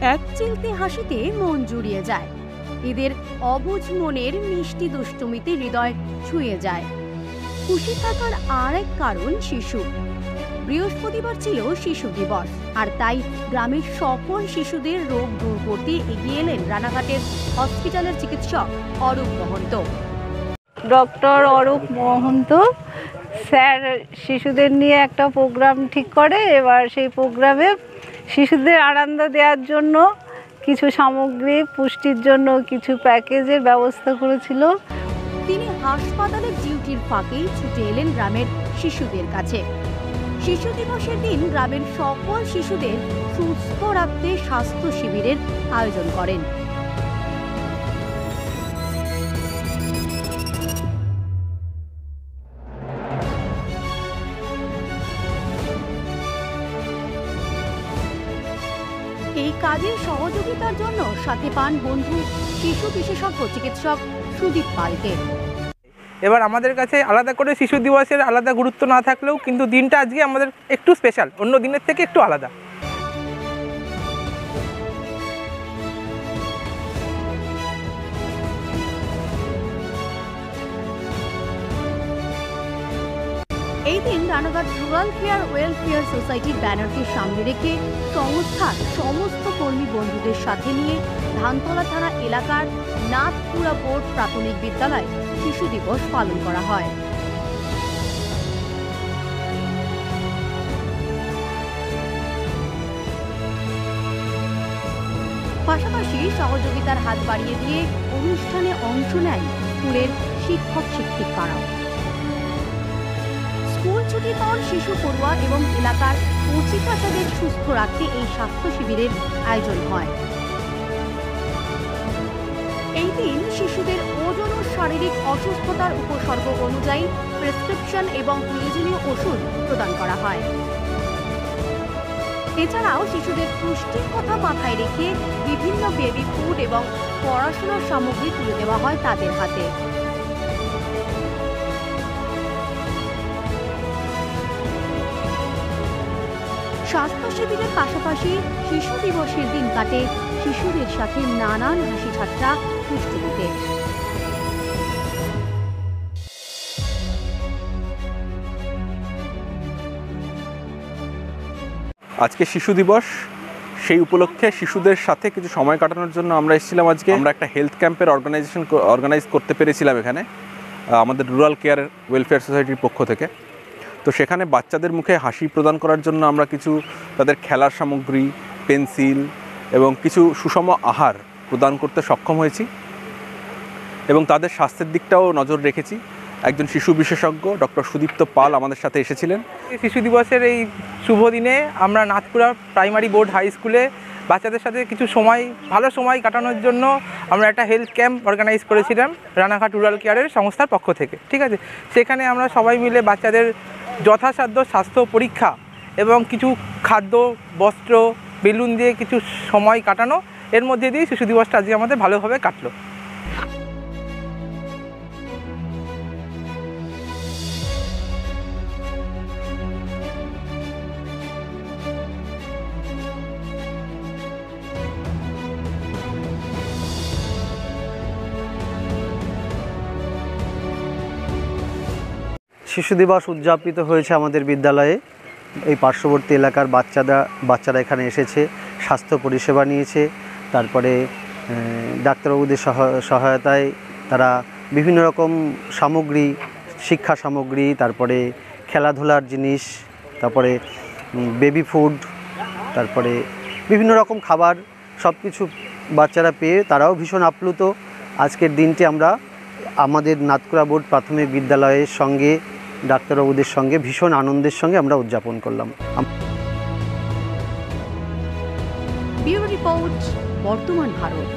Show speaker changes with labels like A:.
A: এক চিলতে হাসিতে মন জুড়িয়ে যায়। এদের অবুঝ মনের মিষ্টি দুষ্টুমিতে হৃদয় ছুঁয়ে যায়। খুশি থাকার আর এক কারণ শিশু। বৃহস্পতিবার ছিল শিশু দিবস, আর তাই গ্রামের সকল শিশুদের রোগ দূর করতে এগিয়ে এলেন রানাঘাটের হসপিটালের চিকিৎসক অরূপ মহন্ত।
B: ডক্টর অরূপ মহন্ত স্যার শিশুদের নিয়ে একটা প্রোগ্রাম ঠিক করে। এবার সেই প্রোগ্রামে শিশুদের আনন্দ দেওয়ার জন্য কিছু সামগ্রী, পুষ্টির জন্য কিছু প্যাকেজের ব্যবস্থা করেছিল।
A: তিনি হাসপাতালের ডিউটির ফাঁকেই ছুটে এলেন গ্রামের শিশুদের কাছে। শিশু দিবসের দিন গ্রামের সকল শিশুদের সুস্থ রাখতে স্বাস্থ্য শিবিরের আয়োজন করেন। এই কাজে সহযোগিতার জন্য সাথে পান বন্ধু শিশু বিশেষজ্ঞ চিকিৎসক সুদীপ পালকে।
C: এবার আমাদের কাছে আলাদা করে শিশু দিবসের আলাদা গুরুত্ব না থাকলেও কিন্তু দিনটা আজকে আমাদের একটু স্পেশাল, অন্য দিনের থেকে একটু আলাদা।
A: এই দিন রানাঘাট রুরাল কেয়ার ওয়েলফেয়ার সোসাইটির ব্যানারকে সামনে রেখে সংস্থার সমস্ত কর্মী বন্ধুদের সাথে নিয়ে ধানতলা থানা এলাকার নাথপুরা বোর্ড প্রাথমিক বিদ্যালয়ে শিশু দিবস পালন করা হয়। পাশাপাশি সহযোগিতার হাত বাড়িয়ে দিয়ে অনুষ্ঠানে অংশ নেয় স্কুলের শিক্ষক শিক্ষিকারাও। স্কুল ছুটির পর শিশু পড়ুয়া এবং এলাকার কচিকাঁচাদের সুস্থ রাখতে এই স্বাস্থ্য শিবিরের আয়োজন হয়। এই দিন শিশুদের ওজন ও শারীরিক অসুস্থতার উপসর্গ অনুযায়ী প্রেসক্রিপশন এবং প্রয়োজনীয় ওষুধ প্রদান করা হয়। এছাড়াও শিশুদের পুষ্টির কথা মাথায় রেখে বিভিন্ন বেবি ফুড এবং পড়াশোনার সামগ্রী তুলে দেওয়া হয় তাদের হাতে। স্বাস্থ্য শিবিরের পাশাপাশি শিশু দিবসের দিন কাটে শিশুদের সাথে নানান হাসি ঠাট্টা দুষ্টুমিতে।
D: আজকে শিশু দিবস, সেই উপলক্ষে শিশুদের সাথে কিছু সময় কাটানোর জন্য আমরা এসেছিলাম। আজকে আমরা একটা হেলথ ক্যাম্পের অর্গানাইজ করতে পেরেছিলাম এখানে আমাদের রুরাল কেয়ার ওয়েলফেয়ার সোসাইটির পক্ষ থেকে। তো সেখানে বাচ্চাদের মুখে হাসি প্রদান করার জন্য আমরা কিছু তাদের খেলার সামগ্রী, পেন্সিল এবং কিছু সুষম আহার প্রদান করতে সক্ষম হয়েছি এবং তাদের স্বাস্থ্যের দিকটাও নজর রেখেছি। একজন শিশু বিশেষজ্ঞ ডক্টর সুদীপ্ত পাল আমাদের সাথে এসেছিলেন।
C: শিশু দিবসের এই শুভ দিনে আমরা নাথপুরা প্রাইমারি বোর্ড হাই স্কুলে বাচ্চাদের সাথে কিছু ভালো সময় কাটানোর জন্য আমরা একটা হেলথ ক্যাম্প অর্গানাইজ করেছিলাম রানাঘাট রুরাল কেয়ারের সংস্থার পক্ষ থেকে। ঠিক আছে, সেখানে আমরা সবাই মিলে বাচ্চাদের যথাসাধ্য স্বাস্থ্য পরীক্ষা এবং কিছু খাদ্য, বস্ত্র, বেলুন দিয়ে কিছু সময় কাটানো, এর মধ্যে দিয়ে শিশু দিবসটা আজকে আমাদের ভালোভাবে কাটলো।
E: শিশু দিবস উদযাপিত হয়েছে আমাদের বিদ্যালয়ে। এই পার্শ্ববর্তী এলাকার বাচ্চারা এখানে এসেছে, স্বাস্থ্য পরিষেবা নিয়েছে। তারপরে ডাক্তারবাবুদের সহায়তায় তারা বিভিন্ন রকম সামগ্রী, শিক্ষা সামগ্রী, তারপরে খেলাধুলার জিনিস, তারপরে বেবি ফুড, তারপরে বিভিন্ন রকম খাবার, সব কিছু বাচ্চারা পেয়ে তারাও ভীষণ আপ্লুত। আজকের দিনটি আমরা আমাদের নাথপুরা বোর্ড প্রাথমিক বিদ্যালয়ের সঙ্গে, ডাক্তারবাবুদের সঙ্গে ভীষণ আনন্দের সঙ্গে আমরা উদযাপন করলাম।
A: ব্যুরো রিপোর্ট, বর্তমান ভারত।